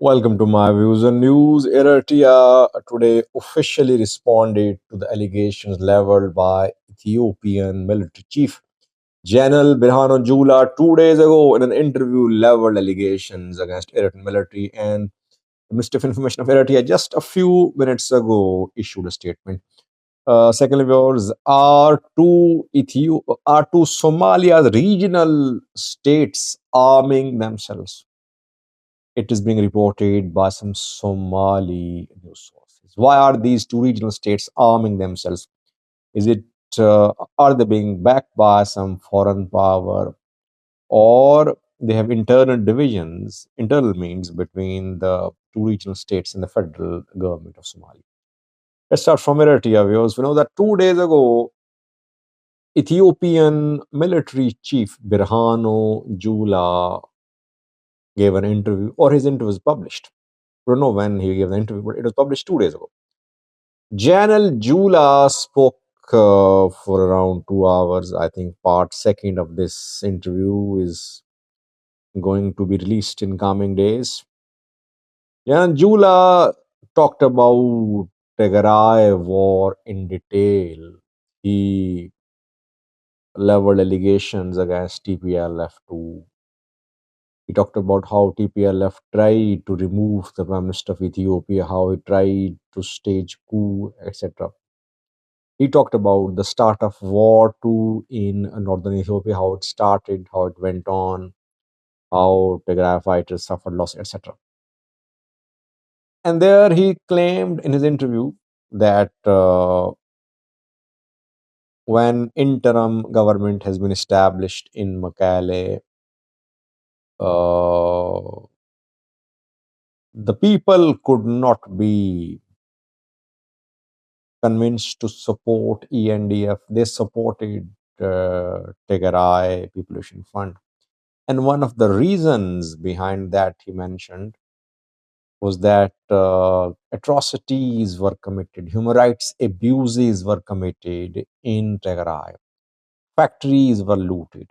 Welcome to my views and news. Eritrea today officially responded to the allegations leveled by Ethiopian military chief General Birhanu Jula 2 days ago in an interview leveled allegations against Eritrean military, and the Minister of Information of Eritrea just a few minutes ago issued a statement. Secondly, viewers, are two Somalia's regional states arming themselves? It is being reported by some Somali news sources. Why are these two regional states arming themselves? Is it Are they being backed by some foreign power, or they have internal divisions, internal means between the two regional states and the federal government of Somalia? Let's start from Eritrea, viewers. We know that 2 days ago, Ethiopian military chief Birhanu Jula gave an interview, or his interview was published. I don't know when he gave the interview, but it was published 2 days ago. Janel Jula spoke for around 2 hours. I think part second of this interview is going to be released in coming days. Janel Jula talked about Tigray war in detail. He leveled allegations against TPLF too. He talked about how TPLF tried to remove the Prime Minister of Ethiopia, how he tried to stage coup, etc. He talked about the start of war too in northern Ethiopia, how it started, how it went on, how Tigray fighters suffered loss, etc. And there he claimed in his interview that when interim government has been established in Mekelle, uh, the people could not be convinced to support ENDF. They supported Tigray Population Fund. And one of the reasons behind that, he mentioned, was that atrocities were committed, human rights abuses were committed in Tigray. Factories were looted.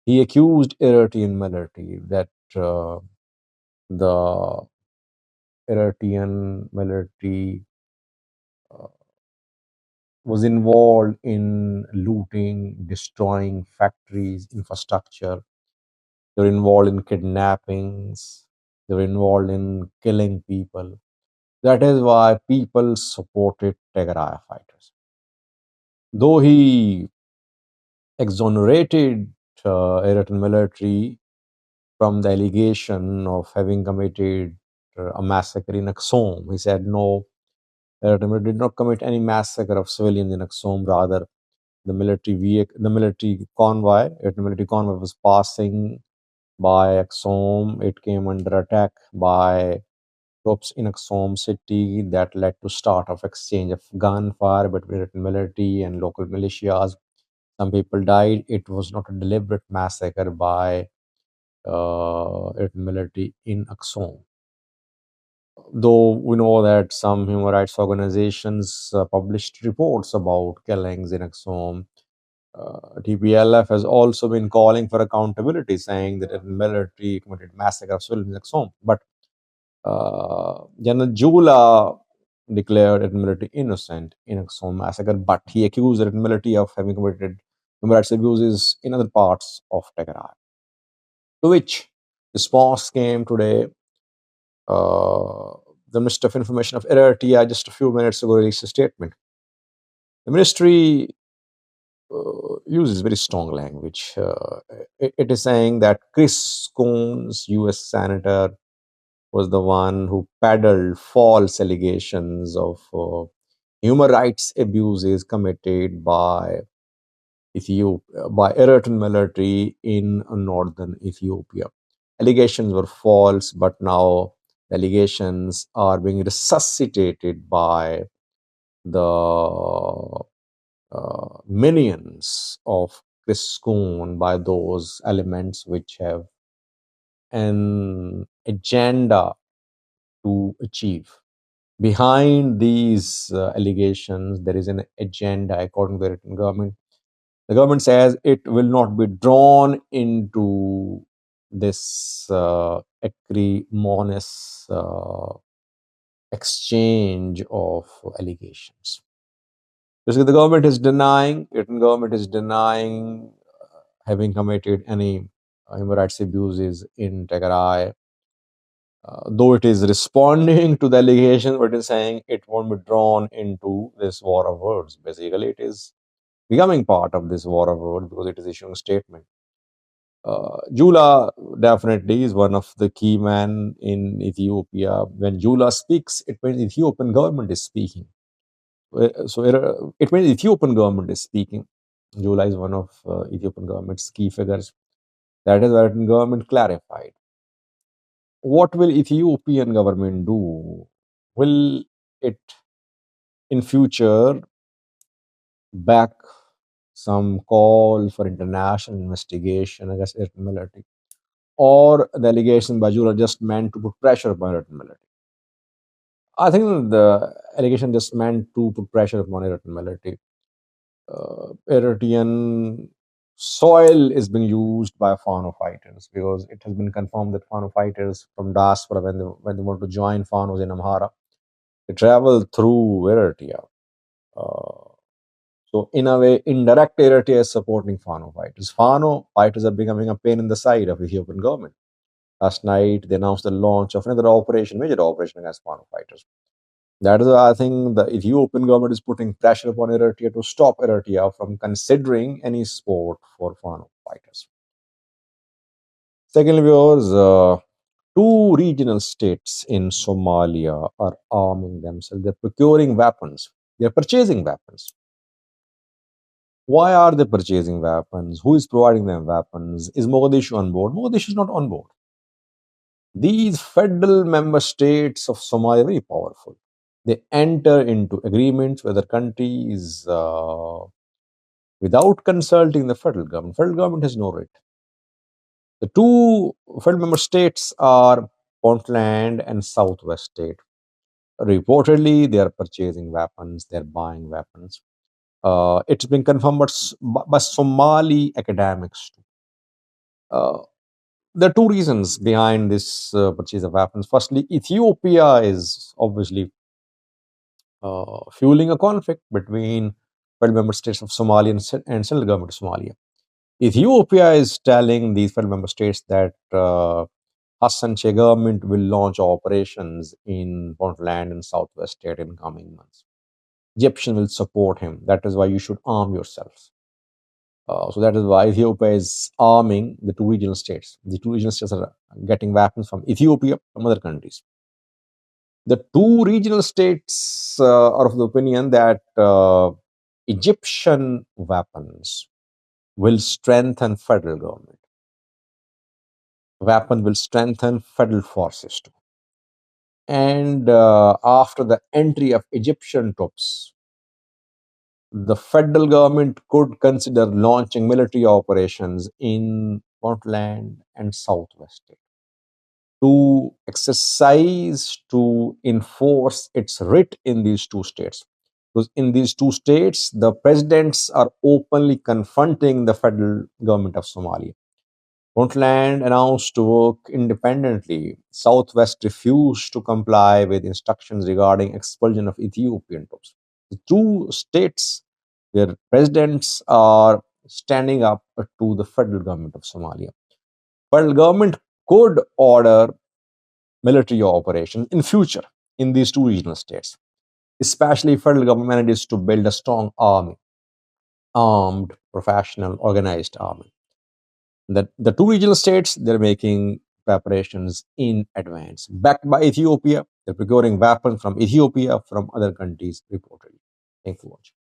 He accused Eritrean military that the Eritrean military uh, was involved in looting, destroying factories, infrastructure. They were involved in kidnappings. They were involved in killing people. That is why people supported Tigray fighters. Though he exonerated Eritrean military from the allegation of having committed a massacre in Aksum, he said no, Eritrean military did not commit any massacre of civilians in Aksum. Rather, the military convoy was passing by Aksum. It came under attack by troops in Aksum city. That led to start of exchange of gunfire between Eritrean military and local militias. Some people died. It was not a deliberate massacre by Eritrean military in Aksum. Though we know that some human rights organizations published reports about killings in Aksum, TPLF has also been calling for accountability, saying that the military committed massacre of civilians in Aksum. But General Jula declared Red military innocent in Aksum massacre, but he accused Red military of having committed human rights abuses in other parts of Tigray. To which response came today. The Minister of Information of Eritrea just a few minutes ago released a statement. The ministry uses very strong language. It is saying that Chris Coons, U.S. Senator, was the one who peddled false allegations of human rights abuses committed by Eritrean military in northern Ethiopia. Allegations were false, but now the allegations are being resuscitated by the minions of Chris Coon, by those elements which have an agenda to achieve. Behind these allegations, there is an agenda, according to the Eritrean government. The government says it will not be drawn into this acrimonious exchange of allegations. Basically, the government is denying, Indian government is denying having committed any human rights abuses in Tigray. Though it is responding to the allegation, but it is saying it won't be drawn into this war of words. Basically, it is becoming part of this war of words because it is issuing a statement. Jula definitely is one of the key men in Ethiopia. When Jula speaks, it means Ethiopian government is speaking. So it means Ethiopian government is speaking. Jula is one of Ethiopian government's key figures. That is what the government clarified. What will Ethiopian government do? Will it in future back some call for international investigation against Eritrean military? Or the allegation by Jula just meant to put pressure upon Eritrean military? I think the allegation just meant to put pressure upon Eritrean military. Eritrean soil is being used by Fano fighters because it has been confirmed that Fano fighters from diaspora, when they want to join Fanos in Amhara, they travel through Eritrea. So in a way, indirect Eritrea is supporting Fano fighters. Fano fighters are becoming a pain in the side of the Ethiopian government. Last night, they announced the launch of another operation, major operation against Fano fighters. That is why I think the Ethiopian government is putting pressure upon Eritrea to stop Eritrea from considering any support for Fano fighters. Secondly, viewers, two regional states in Somalia are arming themselves. They're procuring weapons. They're purchasing weapons. Why are they purchasing weapons? Who is providing them weapons? Is Mogadishu on board? Mogadishu is not on board. These federal member states of Somalia are very powerful. They enter into agreements with other countries without consulting the federal government. Federal government has no right. The two federal member states are Puntland and Southwest State. Reportedly, they are purchasing weapons, they're buying weapons. It's been confirmed by Somali academics too. There are two reasons behind this purchase of weapons. Firstly, Ethiopia is obviously fueling a conflict between federal member states of Somalia and central government of Somalia. Ethiopia is telling these federal member states that Hassan Sheikh government will launch operations in Puntland and Southwest State in coming months. Egyptian will support him. That is why you should arm yourselves. So that is why Ethiopia is arming the two regional states. The two regional states are getting weapons from Ethiopia, from other countries. The two regional states are of the opinion that Egyptian weapons will strengthen federal government. Weapon will strengthen federal forces too. And after the entry of Egyptian troops, the federal government could consider launching military operations in Puntland and Southwest State to exercise, to enforce its writ in these two states. Because in these two states, the presidents are openly confronting the federal government of Somalia. Puntland announced to work independently. Southwest refused to comply with instructions regarding expulsion of Ethiopian troops. The two states, their presidents are standing up to the federal government of Somalia. Federal government could order military operations in future in these two regional states, especially federal government manages to build a strong army, armed, professional, organized army. The two regional states, they're making preparations in advance. Backed by Ethiopia, they're procuring weapons from Ethiopia, from other countries reportedly. Thanks for watching.